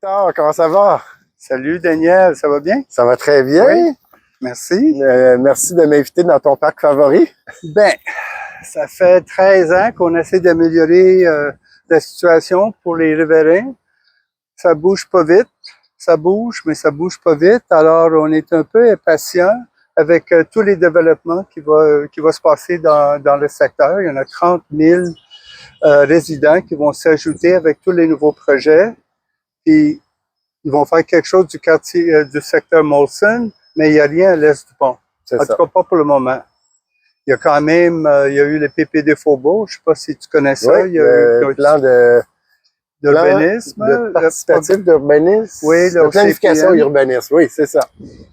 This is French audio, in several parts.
Victor, comment ça va? Salut Daniel, ça va bien? Ça va très bien. Oui, merci. Merci de m'inviter dans ton parc favori. Ben, ça fait 13 ans qu'on essaie d'améliorer la situation pour les riverains. Ça bouge pas vite. Ça bouge, mais ça bouge pas vite. Alors, on est un peu impatient avec tous les développements qui va se passer dans le secteur. Il y en a 30 000 résidents qui vont s'ajouter avec tous les nouveaux projets. Puis, ils vont faire quelque chose du quartier, du secteur Molson, mais il n'y a rien à l'est du pont. En tout cas, pas pour le moment. Il y a quand même, il y a eu le PPD Faubourg, je ne sais pas si tu connais ça. Oui, Il y a eu le plan d'urbanisme. de participatif d'urbanisme. Oui, de planification urbaniste, oui, c'est ça.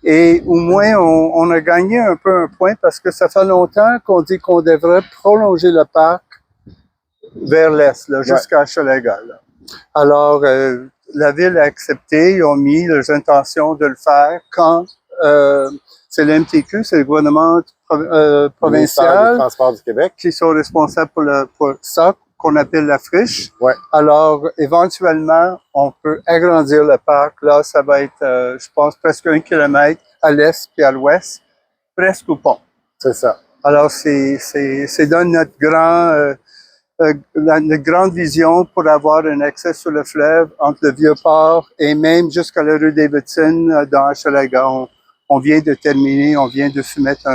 Et au moins, on a gagné un peu un point parce que ça fait longtemps qu'on dit qu'on devrait prolonger le parc vers l'est, jusqu'à Hochelaga. Alors, la ville a accepté, ils ont mis leurs intentions de le faire quand c'est l'MTQ, c'est le gouvernement provincial du transport du Québec qui sont responsables pour ça, qu'on appelle la friche. Ouais. Alors, éventuellement, on peut agrandir le parc. Là, ça va être, je pense, presque 1 kilomètre à l'est puis à l'ouest, presque au pont. C'est ça. Alors, c'est dans notre notre grande vision pour avoir un accès sur le fleuve entre le Vieux-Port et même jusqu'à la rue Davidson dans Hochelaga. On vient de terminer, on vient de soumettre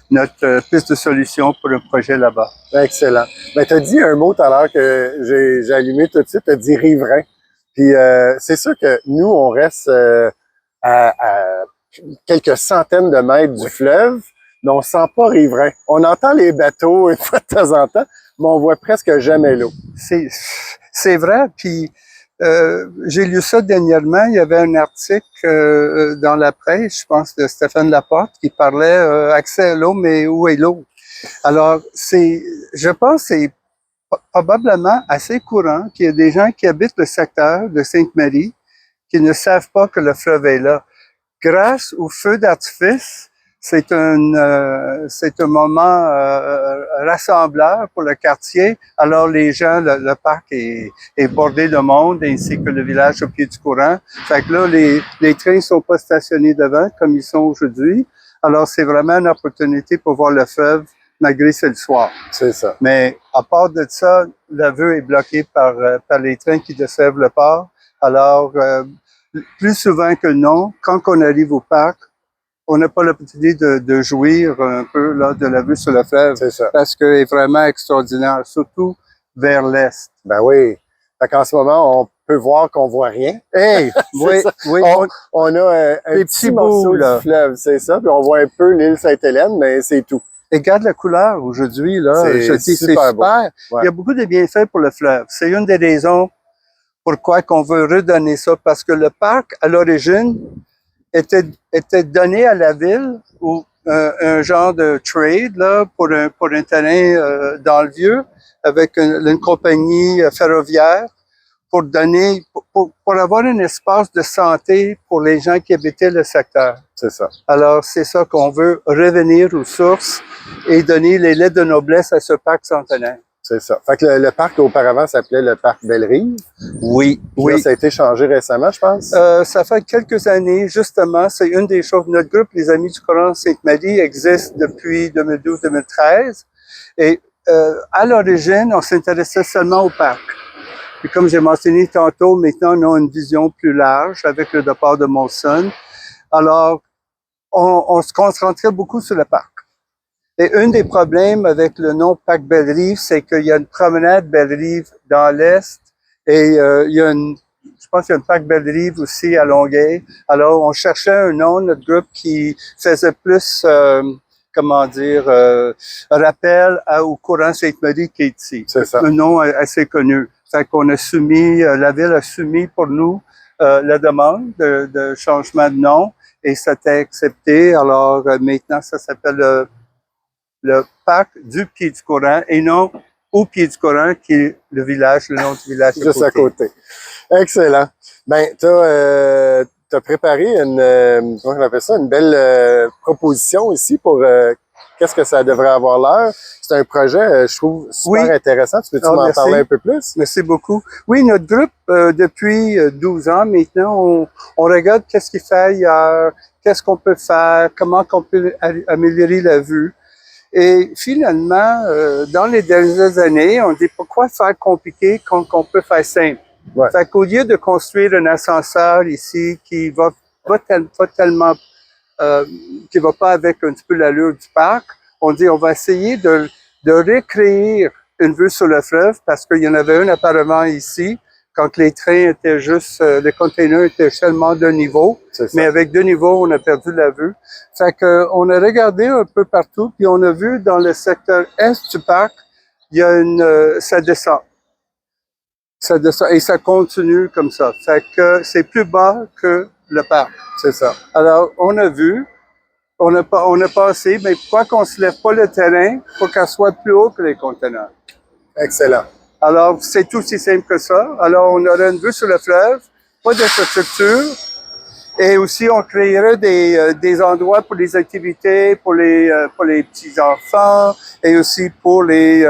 notre piste de solution pour un projet là-bas. Excellent. Ben, tu as dit un mot tout à l'heure que j'ai allumé tout de suite, tu as dit riverain. Puis c'est sûr que nous, on reste à quelques centaines de mètres du fleuve, mais on ne sent pas riverain. On entend les bateaux une fois de temps en temps, mais on voit presque jamais l'eau. C'est vrai, puis j'ai lu ça dernièrement, il y avait un article dans la presse, je pense, de Stéphane Laporte, qui parlait accès à l'eau, mais où est l'eau? Alors, je pense que c'est probablement assez courant qu'il y ait des gens qui habitent le secteur de Sainte-Marie qui ne savent pas que le fleuve est là. Grâce au feu d'artifice, c'est un moment rassembleur pour le quartier. Alors les gens, le parc est bordé de monde, ainsi que le village au pied du courant. Fait que là, les trains sont pas stationnés devant comme ils sont aujourd'hui. Alors c'est vraiment une opportunité pour voir le fleuve malgré c'est le soir. C'est ça. Mais à part de ça, la vue est bloquée par les trains qui desservent le port. Alors, plus souvent que non, quand on arrive au parc, on n'a pas l'opportunité de jouir un peu là, de la vue sur le fleuve. C'est ça. Parce qu'elle est vraiment extraordinaire, surtout vers l'est. Ben oui. Fait qu'en ce moment, on peut voir qu'on voit rien. Hey! oui, oui. On a un petit morceau du fleuve, c'est ça. Puis on voit un peu l'île Sainte-Hélène, mais c'est tout. Et regarde la couleur aujourd'hui, là. C'est super beau. Ouais. Il y a beaucoup de bienfaits pour le fleuve. C'est une des raisons pourquoi qu'on veut redonner ça. Parce que le parc, à l'origine, était donné à la ville ou un genre de trade là pour un terrain dans le vieux avec une compagnie ferroviaire pour donner pour avoir un espace de santé pour les gens qui habitaient le secteur. C'est ça. Alors c'est ça qu'on veut revenir aux sources et donner les lettres de noblesse à ce parc centenaire. C'est ça. Fait que le parc auparavant s'appelait le parc Belle-Rive. Oui, oui. Là, ça a été changé récemment, je pense. Ça fait quelques années, justement. C'est une des choses. Notre groupe, les Amis du Coran Sainte-Marie, existe depuis 2012-2013. Et à l'origine, on s'intéressait seulement au parc. Et comme j'ai mentionné tantôt, maintenant, on a une vision plus large avec le départ de Molson. Alors, on se concentrait beaucoup sur le parc. Et un des problèmes avec le nom Parc Belle-Rive, c'est qu'il y a une promenade Belle-Rive dans l'est et il y a je pense qu'il y a une Parc Belle-Rive aussi à Longueuil. Alors, on cherchait un nom, notre groupe, qui faisait plus, comment dire, rappel au courant Sainte-Marie qui est ici. C'est ça. Un nom assez connu. Fait qu'on a soumis, la ville a soumis pour nous la demande de changement de nom et ça a été accepté. Alors, maintenant, ça s'appelle le parc du pied du courant et non au pied du courant qui est le village, le nom du village. Juste à côté. Excellent. Ben, tu as préparé comment on appelle ça, une belle proposition ici pour qu'est-ce que ça devrait avoir l'air. C'est un projet, je trouve, super intéressant. Tu peux-tu m'en parler un peu plus? Merci beaucoup. Oui, notre groupe, depuis 12 ans maintenant, on regarde qu'est-ce qu'il fait ailleurs, qu'est-ce qu'on peut faire, comment on peut améliorer la vue. Et finalement, dans les dernières années, on dit pourquoi faire compliqué quand on peut faire simple. Ouais. Fait qu'au lieu de construire un ascenseur ici qui va tellement, qui va pas avec un petit peu l'allure du parc, on dit on va essayer de recréer une vue sur le fleuve parce qu'il y en avait une apparemment ici quand les trains étaient juste, les containers étaient seulement d'un niveau, mais avec 2 niveaux, on a perdu la vue. Fait que on a regardé un peu partout, puis on a vu dans le secteur est du parc, il y a ça descend. Ça descend et ça continue comme ça. Fait que c'est plus bas que le parc. C'est ça. Alors, on a vu, on a passé, mais pourquoi qu'on se lève pas le terrain pour qu'elle soit plus haut que les conteneurs? Excellent. Alors, c'est tout aussi simple que ça. Alors, on aurait une vue sur le fleuve, pas d'infrastructure, et aussi on créerait des endroits pour les activités, pour les petits-enfants, et aussi pour les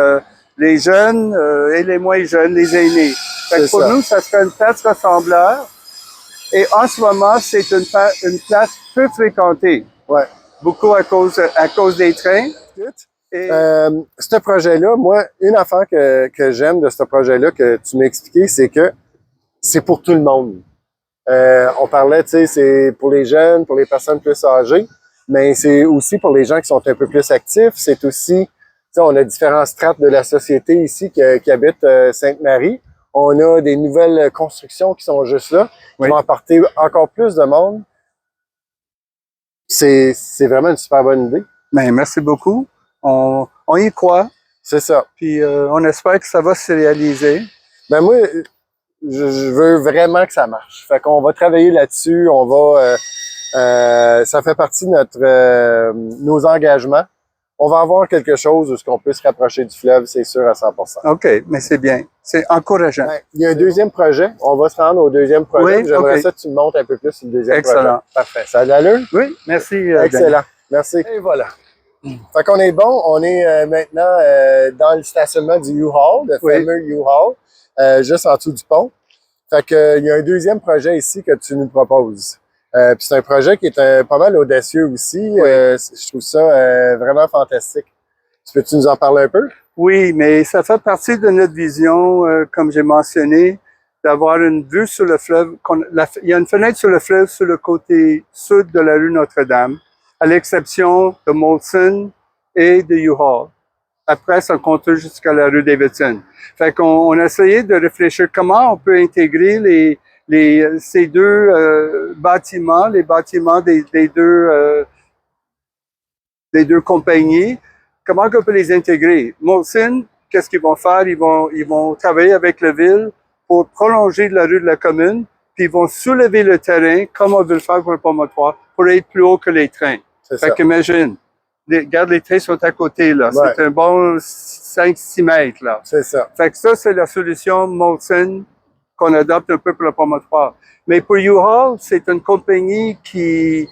jeunes et les moins jeunes, les aînés. Fait que pour nous, ça serait une place rassembleur. Et en ce moment, c'est une place peu fréquentée. Ouais. Beaucoup à cause des trains. Et ce projet-là, moi, une affaire que j'aime de ce projet-là que tu m'as expliqué, c'est que c'est pour tout le monde. On parlait, tu sais, c'est pour les jeunes, pour les personnes plus âgées, mais c'est aussi pour les gens qui sont un peu plus actifs. C'est aussi, tu sais, on a différents strates de la société ici qui habitent Sainte-Marie. On a des nouvelles constructions qui sont juste là, qui vont apporter encore plus de monde. C'est vraiment une super bonne idée. Ben, merci beaucoup. On y croit. C'est ça. Puis on espère que ça va se réaliser. Ben moi, je veux vraiment que ça marche. Fait qu'on va travailler là-dessus. On va, ça fait partie de nos engagements. On va avoir quelque chose où on peut se rapprocher du fleuve, c'est sûr, à 100%. OK, mais c'est bien. C'est encourageant. Ben, il y a un deuxième projet. On va se rendre au deuxième projet. Oui, j'aimerais ça que tu me montres un peu plus sur le deuxième projet. Excellent. Parfait. Ça a de l'allure? Oui, merci. Excellent. Daniel. Merci. Et voilà. Fait qu'on est bon. On est maintenant dans le stationnement du U-Haul, le fameux U-Haul, juste en dessous du pont. Fait que il y a un deuxième projet ici que tu nous proposes. Puis c'est un projet qui est pas mal audacieux aussi. Je trouve ça vraiment fantastique. Peux-tu nous en parler un peu? Oui, mais ça fait partie de notre vision, comme j'ai mentionné, d'avoir une vue sur le fleuve. Il y a une fenêtre sur le fleuve sur le côté sud de la rue Notre-Dame, à l'exception de Molson et de U-Haul. Après, ça continue jusqu'à la rue Davidson. Fait qu'on a essayé de réfléchir comment on peut intégrer ces deux bâtiments, les bâtiments des deux compagnies. Comment on peut les intégrer? Molson, qu'est-ce qu'ils vont faire? Ils vont travailler avec la ville pour prolonger la rue de la commune, puis ils vont soulever le terrain, comme on veut le faire pour un promontoire, pour être plus haut que les trains. Fait qu'imagine, regarde, les trains sont à côté, là. Ouais. C'est un bon 5-6 mètres, là. C'est ça. Fait que ça, c'est la solution Molson qu'on adopte un peu pour le promontoire. Mais pour U-Haul, c'est une compagnie qui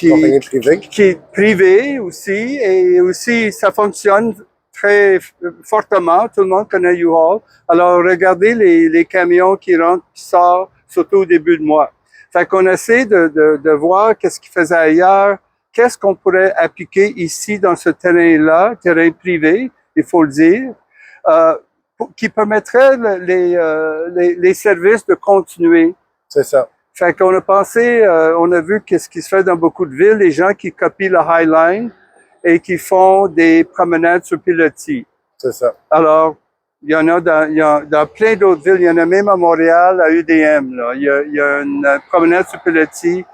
est privée aussi, et aussi ça fonctionne très fortement. Tout le monde connaît U-Haul. Alors regardez les camions qui rentrent, qui sortent, surtout au début de mois. Fait qu'on essaie de voir qu'est-ce qu'ils faisaient ailleurs, qu'est-ce qu'on pourrait appliquer ici dans ce terrain-là, terrain privé, il faut le dire, qui permettrait les services de continuer. C'est ça. Fait qu'on a pensé, on a vu qu'est-ce qui se fait dans beaucoup de villes, les gens qui copient le High Line et qui font des promenades sur pilotis. C'est ça. Alors, il y en a dans plein d'autres villes, il y en a même à Montréal, à UDM, là. Il y a une promenade sur pilotis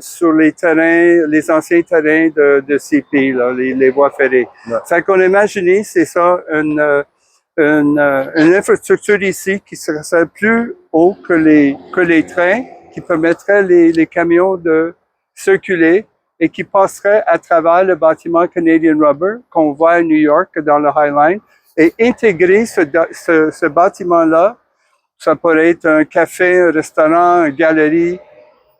sur les terrains, les anciens terrains de CP, là, les voies ferrées. Ouais. Fait qu'on a imaginé, c'est ça, une infrastructure ici qui serait plus haut que les trains, qui permettrait les camions de circuler et qui passerait à travers le bâtiment Canadian Rubber qu'on voit à New York dans le High Line et intégrer ce bâtiment-là. Ça pourrait être un café, un restaurant, une galerie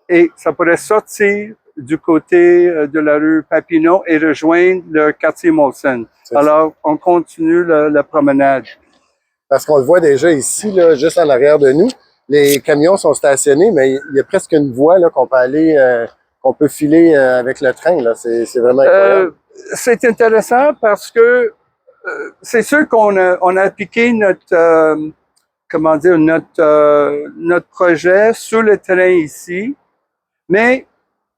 et ça pourrait sortir du côté de la rue Papineau et rejoindre le quartier Molson. Alors, on continue la promenade. Parce qu'on le voit déjà ici, là, juste en arrière de nous. Les camions sont stationnés, mais il y a presque une voie là, qu'on peut aller, qu'on peut filer avec le train. Là. C'est vraiment incroyable. C'est intéressant parce que c'est sûr qu'on a appliqué notre comment dire notre projet sur le terrain ici, mais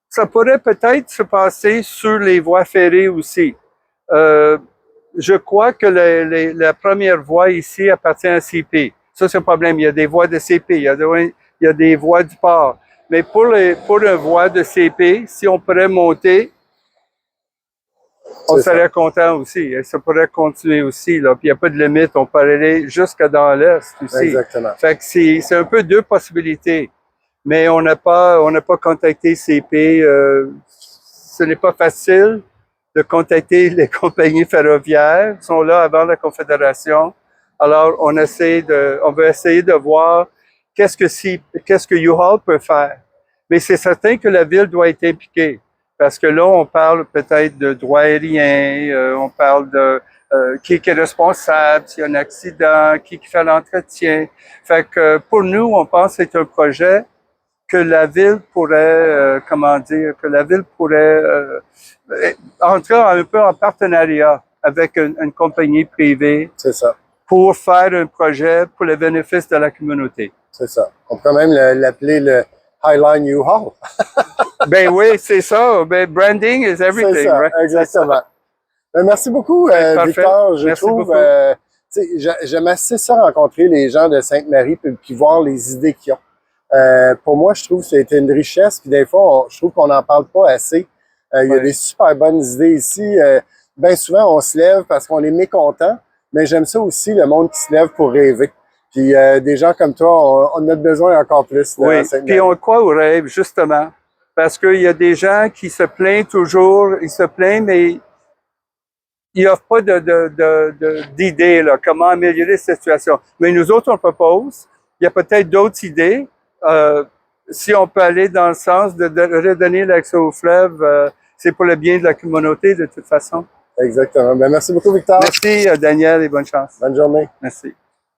ça pourrait peut-être se passer sur les voies ferrées aussi. Je crois que la première voie ici appartient à CP. Ça, c'est le problème. Il y a des voies de CP, il y a des voies du port. Mais pour une voie de CP, si on pourrait monter, on serait content aussi. Ça pourrait continuer aussi. Là. Puis il n'y a pas de limite. On peut aller jusque dans l'Est aussi. Exactement. Fait que c'est un peu deux possibilités. Mais on n'a pas contacté CP. Ce n'est pas facile de contacter les compagnies ferroviaires. Ils sont là avant la Confédération. Alors, on veut essayer de voir qu'est-ce que U-Haul peut faire. Mais c'est certain que la ville doit être impliquée. Parce que là, on parle peut-être de droit aérien, on parle de qui est responsable, s'il y a un accident, qui fait l'entretien. Fait que pour nous, on pense que c'est un projet que la ville pourrait, entrer un peu en partenariat avec une compagnie privée. C'est ça. Pour faire un projet pour le bénéfice de la communauté. C'est ça. On peut même l'appeler le Highline U-Haul. Ben oui, c'est ça. Ben, branding is everything. C'est ça, right? exactement. Ben, merci beaucoup, Victor. Je trouve, j'aime assez ça rencontrer les gens de Sainte-Marie puis voir les idées qu'ils ont. Pour moi, je trouve que c'est une richesse. Puis des fois, je trouve qu'on n'en parle pas assez. Il y a des super bonnes idées ici. Bien souvent, on se lève parce qu'on est mécontent. Mais j'aime ça aussi, le monde qui se lève pour rêver. Puis des gens comme toi, on a besoin encore plus. Oui, puis on croit au rêve, justement. Parce qu'il y a des gens qui se plaignent toujours, ils se plaignent, mais ils n'offrent pas d'idées, là, comment améliorer cette situation. Mais nous autres, on propose. Il y a peut-être d'autres idées. Si on peut aller dans le sens de redonner l'accès au fleuve, c'est pour le bien de la communauté, de toute façon. Exactement. Ben, merci beaucoup, Victor. Merci, Daniel, et bonne chance. Bonne journée. Merci.